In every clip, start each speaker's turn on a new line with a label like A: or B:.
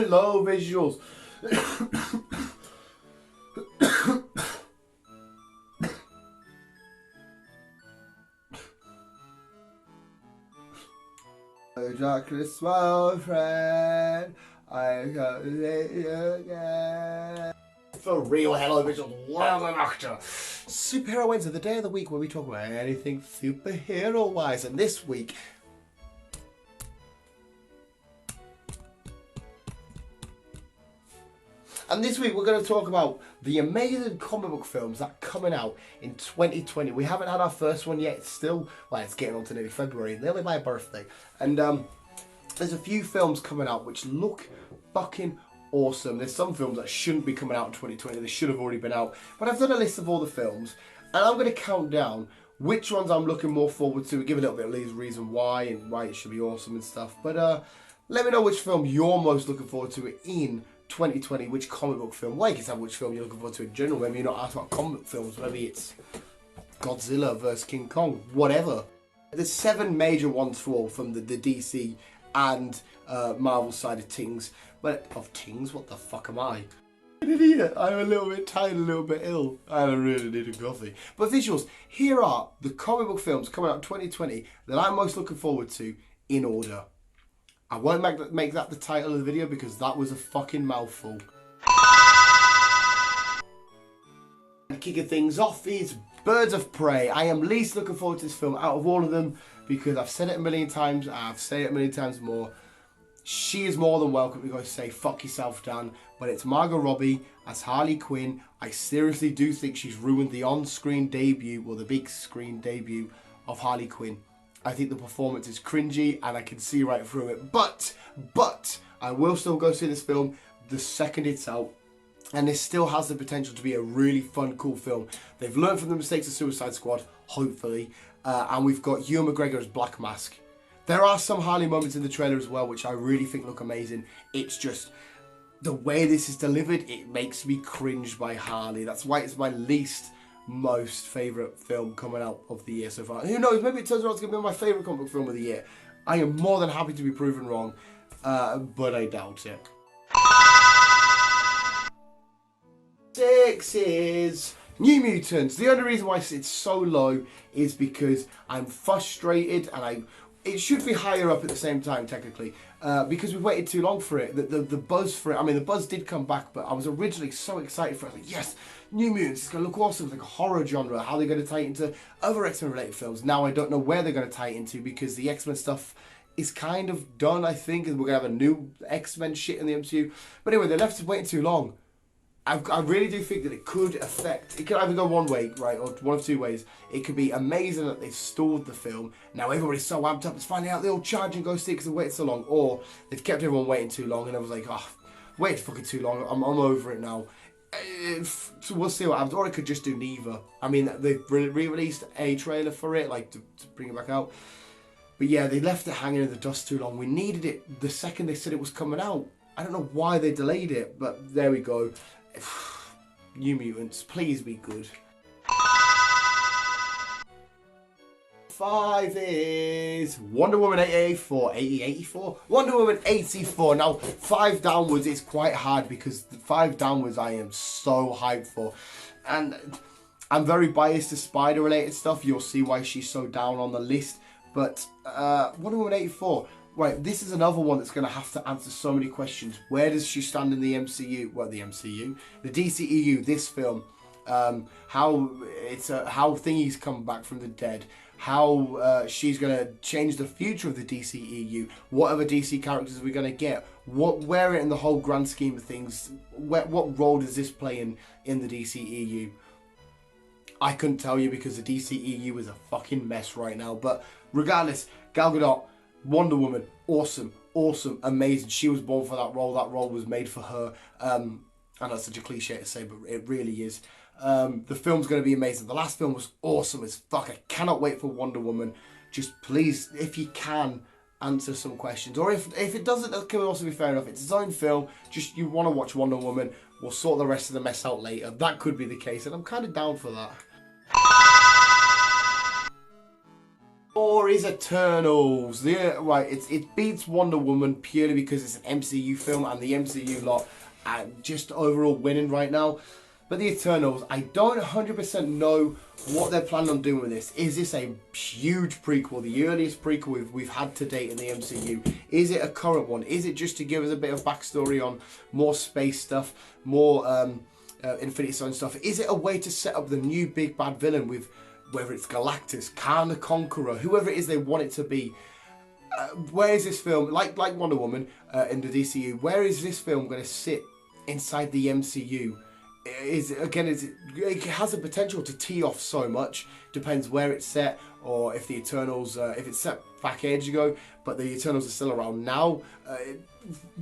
A: Hello, visuals. Oh, darkness, my old friend, I got to see you again. For real, hello, visuals. Welcome back to Superhero Wednesday, the day of the week where we talk about anything superhero-wise. And this week, we're going to talk about the amazing comic book films that are coming out in 2020. We haven't had our first one yet. It's still, well, it's getting on to nearly February, nearly my birthday. And there's a few films coming out which look fucking awesome. There's some films that shouldn't be coming out in 2020. They should have already been out. But I've done a list of all the films, and I'm going to count down which ones I'm looking more forward to, give a little bit of reason why and why it should be awesome and stuff. But let me know which film you're most looking forward to in 2020, which comic book film. Well, you can tell which film you're looking forward to in general. Maybe you're not asked about comic book films. Maybe it's Godzilla vs King Kong, whatever. There's 7 major ones from the DC and Marvel side of things. But what the fuck am I? An idiot. I'm a little bit tired, a little bit ill. I really need a coffee. But visuals, here are the comic book films coming out in 2020 that I'm most looking forward to in order. I won't make that the title of the video because that was a fucking mouthful. Kicking things off is Birds of Prey. I am least looking forward to this film out of all of them because I've said it a million times, I've said it a million times more. She is more than welcome to go say fuck yourself, Dan, but it's Margot Robbie as Harley Quinn. I seriously do think she's ruined the on-screen debut, or the big screen debut of Harley Quinn. I think the performance is cringy and I can see right through it. But I will still go see this film the second it's out. And this still has the potential to be a really fun, cool film. They've learned from the mistakes of Suicide Squad, hopefully. And we've got Ewan McGregor as Black Mask. There are some Harley moments in the trailer as well, which I really think look amazing. It's just the way this is delivered, it makes me cringe by Harley. That's why it's my least most favourite film coming out of the year so far. Who knows, maybe it turns out it's going to be my favourite comic book film of the year. I am more than happy to be proven wrong, but I doubt it. 6 is New Mutants. The only reason why it's so low is because I'm frustrated, and it should be higher up at the same time, technically, because we waited too long for it. The buzz for it, I mean, the buzz did come back, but I was originally so excited for it. Like, yes, New Mutants, it's going to look awesome. It's like a horror genre. How are they going to tie it into other X-Men related films? Now I don't know where they're going to tie it into because the X-Men stuff is kind of done, I think, and we're going to have a new X-Men shit in the MCU. But anyway, they left us waiting too long. I really do think that it could either go one way, right, or one of two ways. It could be amazing that they've stalled the film. Now everybody's so amped up, it's finally out, they'll charge and go see it because they've waited so long. Or they've kept everyone waiting too long and I was like, oh, waited fucking too long, I'm over it now. So we'll see what happens. Or it could just do neither. I mean, they've re-released a trailer for it, like to bring it back out. But yeah, they left it hanging in the dust too long. We needed it the second they said it was coming out. I don't know why they delayed it, but there we go. New Mutants, please be good. 5 is Wonder Woman 8084. Wonder Woman 84. Now, 5 downwards is quite hard because the 5 downwards I am so hyped for. And I'm very biased to spider related stuff. You'll see why she's so down on the list. But Wonder Woman 84. Right, this is another one that's going to have to answer so many questions. Where does she stand in the MCU? Well, the MCU, the DCEU. This film, how Thingy's come back from the dead, how she's going to change the future of the DCEU. What other DC characters are we going to get? Where in the whole grand scheme of things? What role does this play in the DCEU? I couldn't tell you because the DCEU is a fucking mess right now. But regardless, Gal Gadot, Wonder Woman, awesome, amazing. She was born for that role. That role was made for her. And that's such a cliche to say, but it really is. The film's going to be amazing. The last film was awesome as fuck. I cannot wait for Wonder Woman. Just please, if you can, answer some questions. Or if it doesn't, that can also be fair enough. It's its own film. Just you want to watch Wonder Woman. We'll sort the rest of the mess out later. That could be the case, and I'm kind of down for that. 4 is Eternals. Right, it beats Wonder Woman purely because it's an MCU film and the MCU lot are just overall winning right now. But the Eternals, I don't 100% know what they're planning on doing with this. Is this a huge prequel, the earliest prequel we've had to date in the MCU? Is it a current one? Is it just to give us a bit of backstory on more space stuff, more Infinity Stone stuff? Is it a way to set up the new big bad villain with, whether it's Galactus, Khan the Conqueror, whoever it is they want it to be? Where is this film, like Wonder Woman in the DCU, where is this film going to sit inside the MCU? It has the potential to tee off so much. Depends where it's set, or if the Eternals, if it's set back ages ago, but the Eternals are still around now.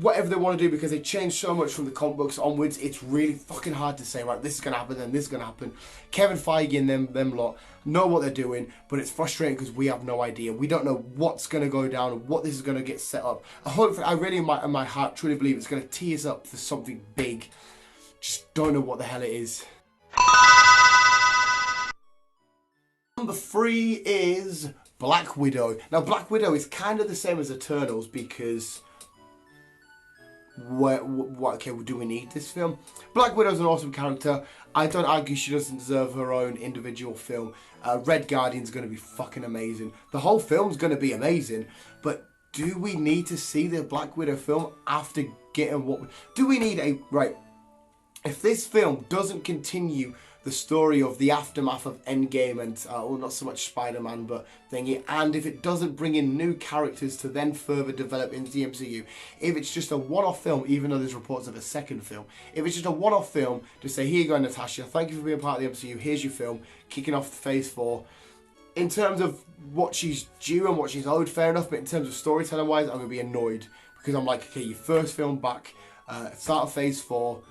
A: Whatever they want to do, because they changed so much from the comic books onwards, it's really fucking hard to say, right, this is going to happen, then this is going to happen. Kevin Feige and them lot know what they're doing, but it's frustrating because we have no idea. We don't know what's going to go down and what this is going to get set up. I really, in my heart, truly believe it's going to tee us up for something big. Just don't know what the hell it is. Number 3 is Black Widow. Now, Black Widow is kind of the same as Eternals because... okay, do we need this film? Black Widow's an awesome character. I don't argue she doesn't deserve her own individual film. Red Guardian's going to be fucking amazing. The whole film's going to be amazing. But do we need to see the Black Widow film after getting what... Do we need a... Right... If this film doesn't continue the story of the aftermath of Endgame and, well, not so much Spider-Man, but thingy, and if it doesn't bring in new characters to then further develop into the MCU, if it's just a one-off film, even though there's reports of a second film, if it's just a one-off film to say, here you go, Natasha, thank you for being part of the MCU, here's your film, kicking off Phase 4. In terms of what she's due and what she's owed, fair enough, but in terms of storytelling-wise, I'm going to be annoyed, because I'm like, okay, your first film back, start of Phase 4,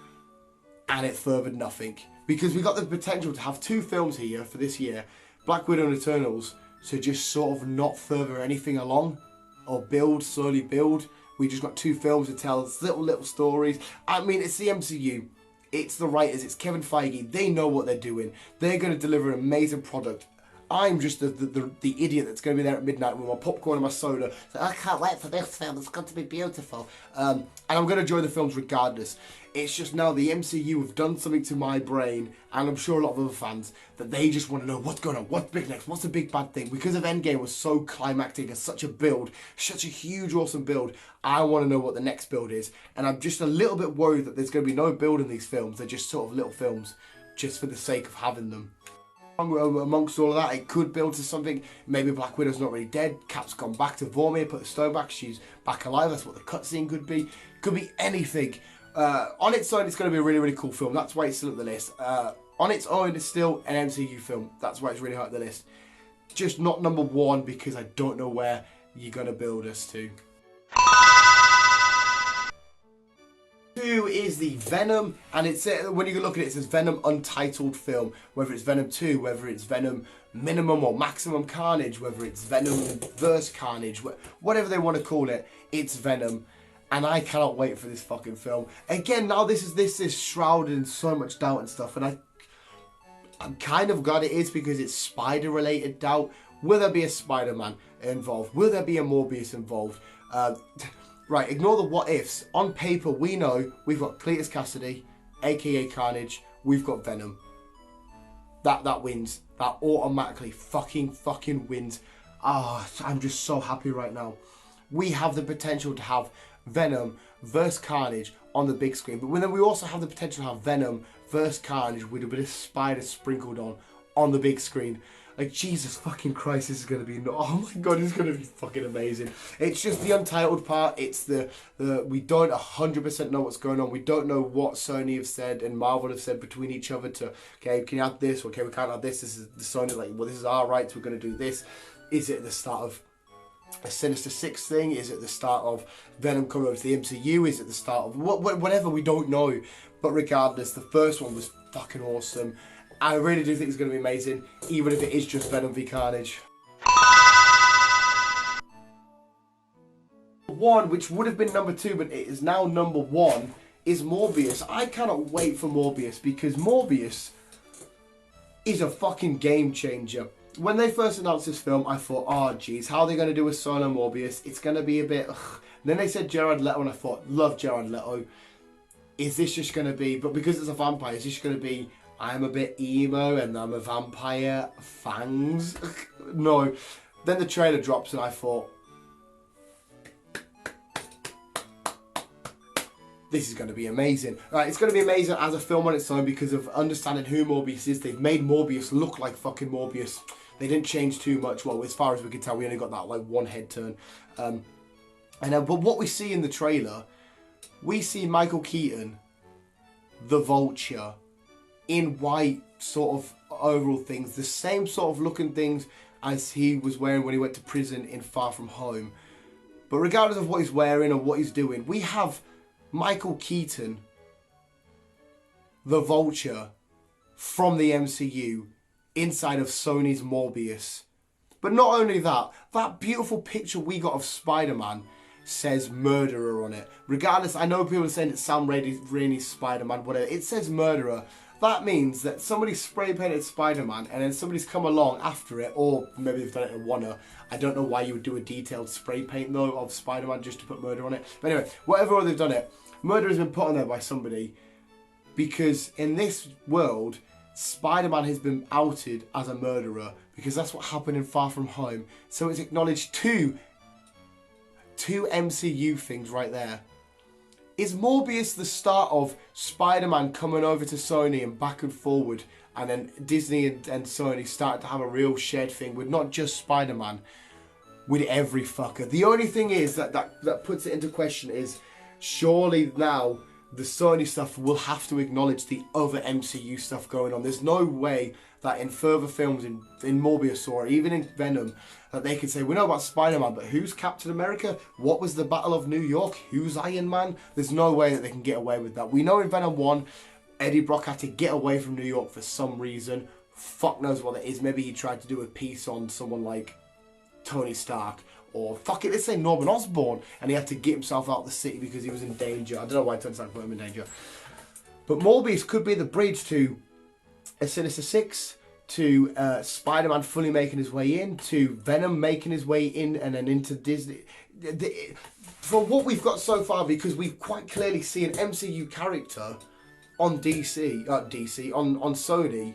A: and it furthered nothing. Because we got the potential to have 2 films here for this year, Black Widow and Eternals, so just sort of not further anything along, or slowly build. We just got 2 films to tell little stories. I mean, it's the MCU, it's the writers, it's Kevin Feige, they know what they're doing. They're going to deliver an amazing product. I'm just the idiot that's going to be there at midnight with my popcorn and my soda. So I can't wait for this film, it's going to be beautiful. And I'm going to enjoy the films regardless. It's just now the MCU have done something to my brain, and I'm sure a lot of other fans, that they just want to know what's going on, what's big next, what's the big bad thing. Because of Endgame was so climactic and such a build, such a huge awesome build, I want to know what the next build is. And I'm just a little bit worried that there's going to be no build in these films. They're just sort of little films, just for the sake of having them. Amongst all of that, it could build to something. Maybe Black Widow's not really dead. Cap's gone back to Vormir, put the stone back. She's back alive. That's what the cutscene could be. Could be anything. On its own, it's going to be a really, really cool film. That's why it's still at the list. On its own, it's still an MCU film. That's why it's really high at the list. Just not number 1 because I don't know where you're going to build us to. 2 is the Venom, and it's when you look at it, it says Venom Untitled Film. Whether it's Venom 2, whether it's Venom Minimum or Maximum Carnage, whether it's Venom Verse Carnage, whatever they want to call it, it's Venom. And I cannot wait for this fucking film. Again, now this is shrouded in so much doubt and stuff, and I'm kind of glad it is because it's Spider-related doubt. Will there be a Spider-Man involved? Will there be a Morbius involved? Right, ignore the what-ifs. On paper, we know we've got Cletus Cassidy, aka Carnage. We've got Venom. That wins. That automatically fucking wins. Ah, I'm just so happy right now. We have the potential to have Venom versus Carnage on the big screen, but then we also have the potential to have Venom versus Carnage with a bit of Spider sprinkled on the big screen. Like, Jesus fucking Christ, this is going to be... Oh my God, this is going to be fucking amazing. It's just the untitled part. It's the we don't 100% know what's going on. We don't know what Sony have said and Marvel have said between each other to, okay, can you add this? Okay, we can't add this. This is the Sony, like, well, this is our rights. We're going to do this. Is it the start of a Sinister Six thing? Is it the start of Venom coming over to the MCU? Is it the start of... Whatever, we don't know. But regardless, the first one was fucking awesome. I really do think it's going to be amazing, even if it is just Venom v Carnage. 1, which would have been number 2, but it is now number 1, is Morbius. I cannot wait for Morbius, because Morbius is a fucking game changer. when they first announced this film, I thought, oh geez, how are they going to do a solo Morbius? It's going to be a bit, ugh. Then they said Jared Leto, and I thought, love Jared Leto. Is this just going to be, but because it's a vampire, is this going to be, I'm a bit emo and I'm a vampire, fangs? No. Then the trailer drops and I thought, this is going to be amazing. Right, it's going to be amazing as a film on its own because of understanding who Morbius is. They've made Morbius look like fucking Morbius. They didn't change too much. Well, as far as we can tell, we only got that like one head turn. But what we see in the trailer, we see Michael Keaton, the Vulture, in white sort of overall things, the same sort of looking things as he was wearing when he went to prison in Far From Home. But regardless of what he's wearing or what he's doing, we have Michael Keaton, the Vulture, from the MCU, inside of Sony's Morbius. But not only that, that beautiful picture we got of Spider-Man says murderer on it. Regardless, I know people are saying it's Sam Raimi's Spider-Man, whatever. It says murderer. That means that somebody spray painted Spider-Man and then somebody's come along after it, or maybe they've done it in Warner. I don't know why you would do a detailed spray paint though of Spider-Man just to put murder on it. But anyway, whatever they've done it, murder has been put on there by somebody because in this world, Spider-Man has been outed as a murderer because that's what happened in Far From Home. So it's acknowledged two MCU things right there. Is Morbius the start of Spider-Man coming over to Sony and back and forward, and then Disney and Sony started to have a real shared thing with not just Spider-Man, with every fucker? The only thing is that puts it into question is, surely now the Sony stuff will have to acknowledge the other MCU stuff going on. There's no way that in further films, in Morbius or even in Venom, that they could say, we know about Spider-Man, but who's Captain America? What was the Battle of New York? Who's Iron Man? There's no way that they can get away with that. We know in Venom 1, Eddie Brock had to get away from New York for some reason. Fuck knows what it is. Maybe he tried to do a piece on someone like Tony Stark. Or, fuck it, let's say Norman Osborn. And he had to get himself out of the city because he was in danger. I don't know why Tony Stark put him in danger. But Morbius could be the bridge to a Sinister Six, to Spider-Man fully making his way in, to Venom making his way in, and then into Disney. For what we've got so far, because we quite clearly see an MCU character on on Sony,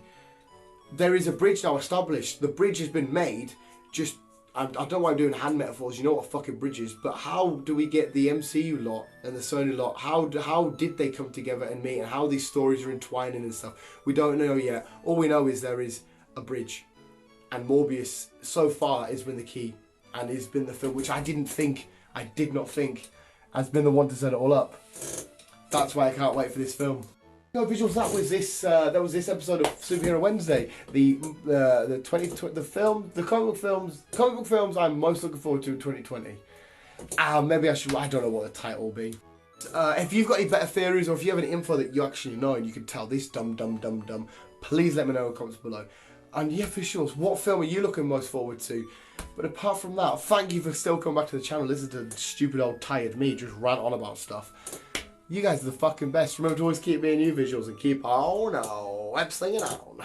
A: there is a bridge now established. The bridge has been made. Just, I don't know why I'm doing hand metaphors, you know what a fucking bridge is, but how do we get the MCU lot and the Sony lot, how did they come together and meet, and how these stories are entwining and stuff? We don't know yet. All we know is there is a bridge, and Morbius so far has been the key, and has been the film which I did not think has been the one to set it all up. That's why I can't wait for this film. No visuals. That was this episode of Superhero Wednesday. The comic book films I'm most looking forward to in 2020. Maybe I don't know what the title will be. If you've got any better theories, or if you have any info that you actually know and you can tell this dumb, please let me know in the comments below. And yeah, for sure, what film are you looking most forward to? But apart from that, thank you for still coming back to the channel. Listen to stupid old tired me just rant on about stuff. You guys are the fucking best. Remember to always keep being new visuals and keep on slinging on.